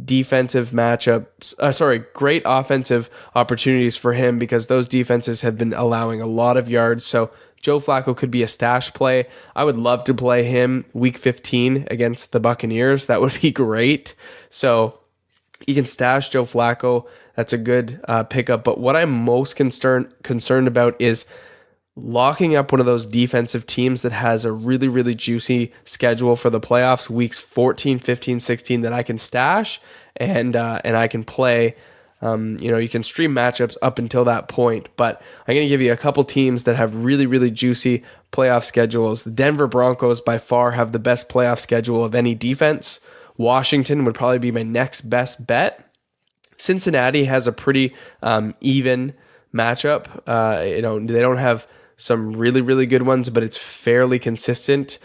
defensive matchups. Great offensive opportunities for him because those defenses have been allowing a lot of yards. So Joe Flacco could be a stash play. I would love to play him week 15 against the Buccaneers. That would be great. So you can stash Joe Flacco. That's a good pickup. But what I'm most concerned about is locking up one of those defensive teams that has a really, really juicy schedule for the playoffs, weeks 14, 15, 16, that I can stash and I can play. You can stream matchups up until that point, but I'm going to give you a couple teams that have really, really juicy playoff schedules. The Denver Broncos by far have the best playoff schedule of any defense. Washington would probably be my next best bet. Cincinnati has a pretty even matchup. They don't have some really, really good ones, but it's fairly consistent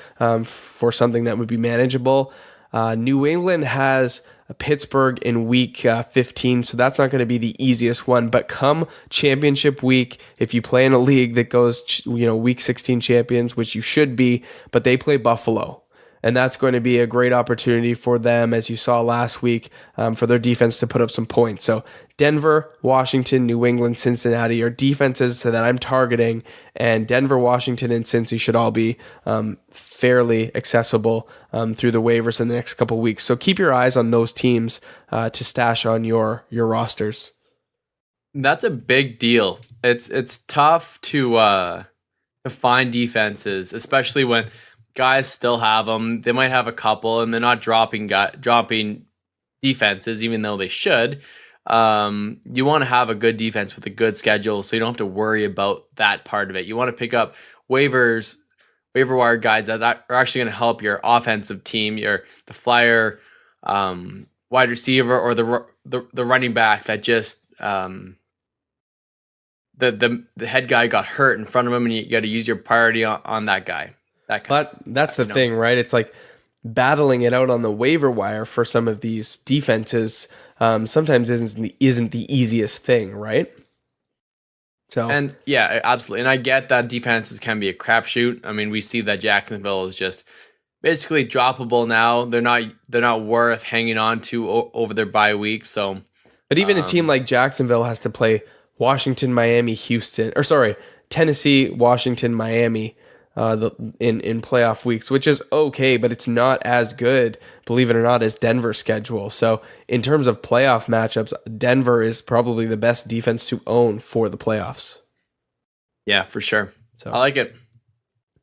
for something that would be manageable. New England has Pittsburgh in week 15, so that's not going to be the easiest one. But come championship week, if you play in a league that goes, week 16 champions, which you should be, but they play Buffalo. And that's going to be a great opportunity for them, as you saw last week, for their defense to put up some points. So Denver, Washington, New England, Cincinnati are defenses that I'm targeting, and Denver, Washington, and Cincy should all be fairly accessible through the waivers in the next couple of weeks. So keep your eyes on those teams to stash on your rosters. That's a big deal. It's tough to find defenses, especially when guys still have them. They might have a couple, and they're not dropping defenses, even though they should. You want to have a good defense with a good schedule, so you don't have to worry about that part of it. You want to pick up waiver wire guys that are actually going to help your offensive team, the flyer wide receiver, or the running back that just the head guy got hurt in front of him, and you got to use your priority on that guy. That's the thing, right? It's like battling it out on the waiver wire for some of these defenses sometimes isn't the easiest thing, right? And yeah, absolutely. And I get that defenses can be a crapshoot. I mean, we see that Jacksonville is just basically droppable now. They're not worth hanging on to over their bye week. So, but even a team like Jacksonville has to play Washington, Miami, Tennessee, Washington, Miami. In playoff weeks, which is okay, but it's not as good, believe it or not, as Denver's schedule. So in terms of playoff matchups, Denver is probably the best defense to own for the playoffs. Yeah, for sure. So I like it.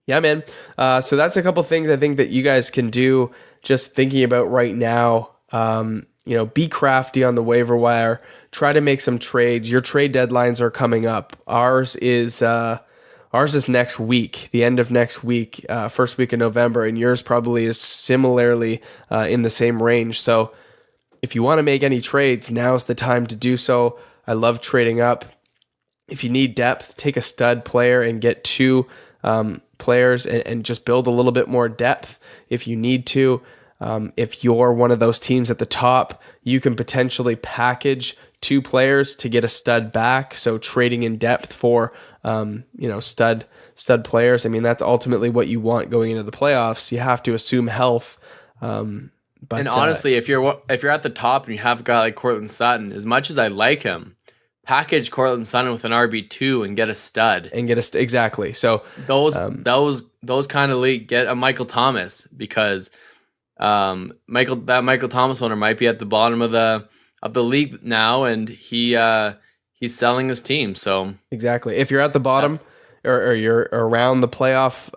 Yeah, man. So that's a couple things I think that you guys can do just thinking about right now. Be crafty on the waiver wire. Try to make some trades. Your trade deadlines are coming up. Ours is next week, the end of next week, first week of November, and yours probably is similarly in the same range. So if you want to make any trades, now's the time to do so. I love trading up. If you need depth, take a stud player and get two players and just build a little bit more depth if you need to. If you're one of those teams at the top, you can potentially package two players to get a stud back. So trading in depth for stud players. I mean, that's ultimately what you want going into the playoffs. You have to assume health. But honestly, if you're at the top and you have a guy like Cortland Sutton, as much as I like him, package Cortland Sutton with an RB2 and get a stud. Exactly. So those kind of get a Michael Thomas, because Michael Thomas owner might be at the bottom of the league now, and he's selling his team. So exactly, if you're at the bottom or you're around the playoff,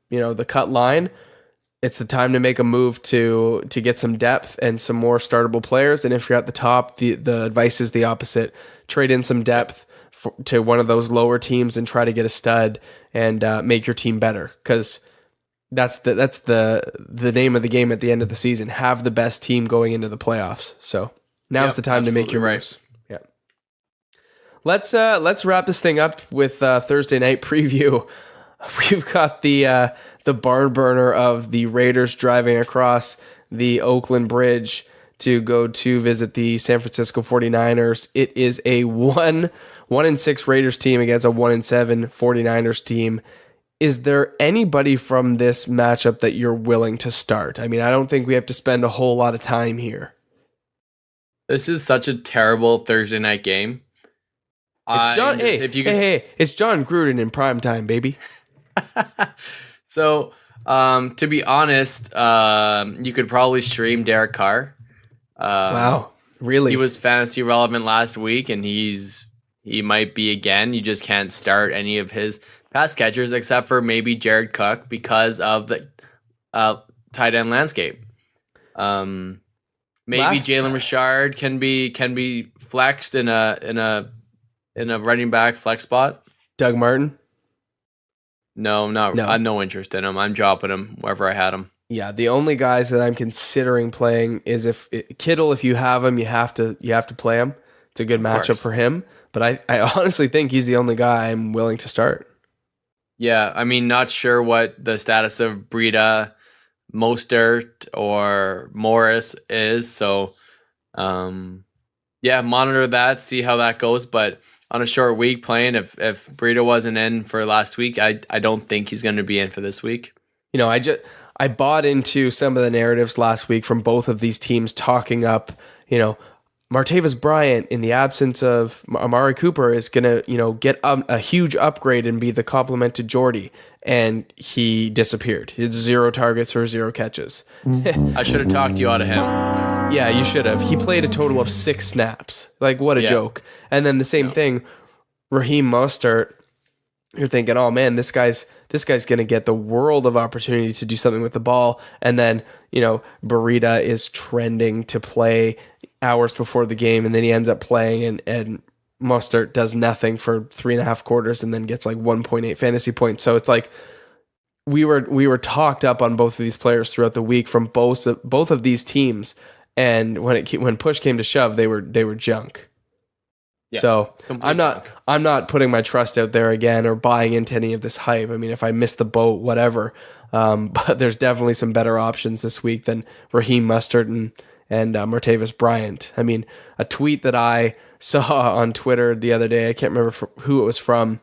the cut line, it's the time to make a move to get some depth and some more startable players. And if you're at the top, the advice is the opposite: trade in some depth to one of those lower teams and try to get a stud and make your team better. Because That's the name of the game at the end of the season. Have the best team going into the playoffs. So now's the time to make your moves. Yeah. Let's wrap this thing up with Thursday night preview. We've got the barn burner of the Raiders driving across the Oakland Bridge to go to visit the San Francisco 49ers. It is a 1-6 Raiders team against a 1-7 49ers team. Is there anybody from this matchup that you're willing to start? I mean, I don't think we have to spend a whole lot of time here. This is such a terrible Thursday night game. It's John. It's John Gruden in prime time, baby. So, to be honest, you could probably stream Derek Carr. Wow, really? He was fantasy relevant last week, and he might be again. You just can't start any of his pass catchers except for maybe Jared Cook because of the tight end landscape. Maybe Jalen Richard can be flexed in a running back flex spot. Doug Martin? No. I have no interest in him. I'm dropping him wherever I had him. Yeah, the only guys that I'm considering playing is if Kittle. If you have him, you have to play him. It's a good matchup for him. But I honestly think he's the only guy I'm willing to start. Yeah, I mean, not sure what the status of Breida, Mostert, or Morris is. So, monitor that, see how that goes. But on a short week playing, if Breida wasn't in for last week, I don't think he's going to be in for this week. You know, I bought into some of the narratives last week from both of these teams talking up, Martavis Bryant, in the absence of Amari Cooper, is going to, get a huge upgrade and be the complement to Jordy. And he disappeared. It's 0 targets for 0 catches. I should have talked you out of him. Yeah, you should have. He played a total of 6 snaps. Like, what a joke. And then the same thing, Raheem Mostert, you're thinking, oh man, this guy's going to get the world of opportunity to do something with the ball. And then, Breida is trending to play hours before the game, and then he ends up playing, and Mostert does nothing for 3.5 quarters and then gets like 1.8 fantasy points. So it's like we were talked up on both of these players throughout the week from both of these teams, and when push came to shove, they were junk. Yeah, so I'm not putting my trust out there again or buying into any of this hype. I mean, if I miss the boat, whatever. But there's definitely some better options this week than Raheem Mostert and Martavis Bryant. I mean, a tweet that I saw on Twitter the other day, I can't remember who it was from,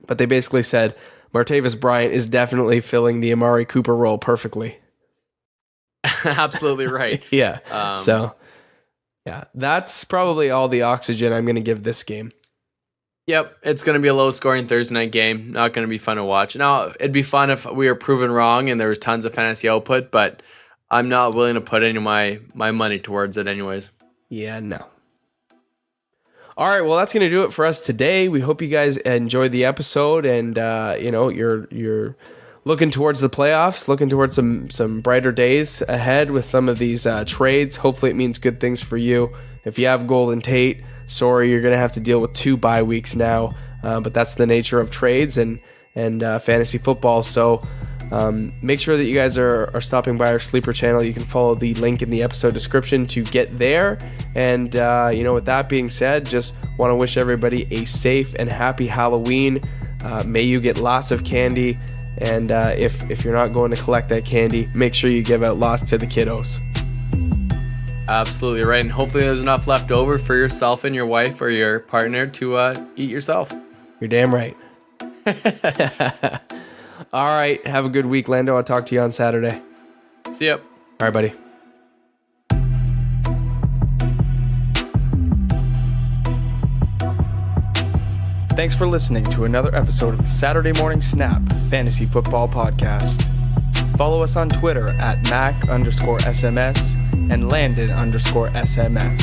but they basically said Martavis Bryant is definitely filling the Amari Cooper role perfectly. Absolutely right. Yeah. That's probably all the oxygen I'm going to give this game. Yep, it's going to be a low-scoring Thursday night game. Not going to be fun to watch. Now, it'd be fun if we were proven wrong and there was tons of fantasy output, but I'm not willing to put any of my money towards it anyways. Yeah, no. All right, well, that's going to do it for us today. We hope you guys enjoyed the episode, and you're looking towards the playoffs, looking towards some brighter days ahead with some of these trades. Hopefully it means good things for you. If you have Golden Tate, sorry, you're going to have to deal with 2 bye weeks now, but that's the nature of trades and fantasy football. So make sure that you guys are stopping by our Sleeper channel. You can follow the link in the episode description to get there. And, with that being said, just want to wish everybody a safe and happy Halloween. May you get lots of candy. And if you're not going to collect that candy, make sure you give out lots to the kiddos. Absolutely right. And hopefully there's enough left over for yourself and your wife or your partner to eat yourself. You're damn right. All right. Have a good week, Lando. I'll talk to you on Saturday. See ya. All right, buddy. Thanks for listening to another episode of the Saturday Morning Snap Fantasy Football Podcast. Follow us on Twitter at Mac_SMS and Landon_SMS.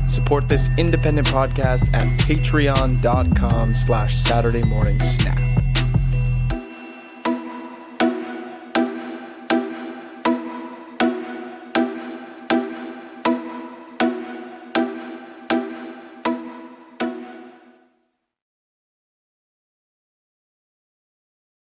Support this independent podcast at patreon.com/SaturdayMorningSnap.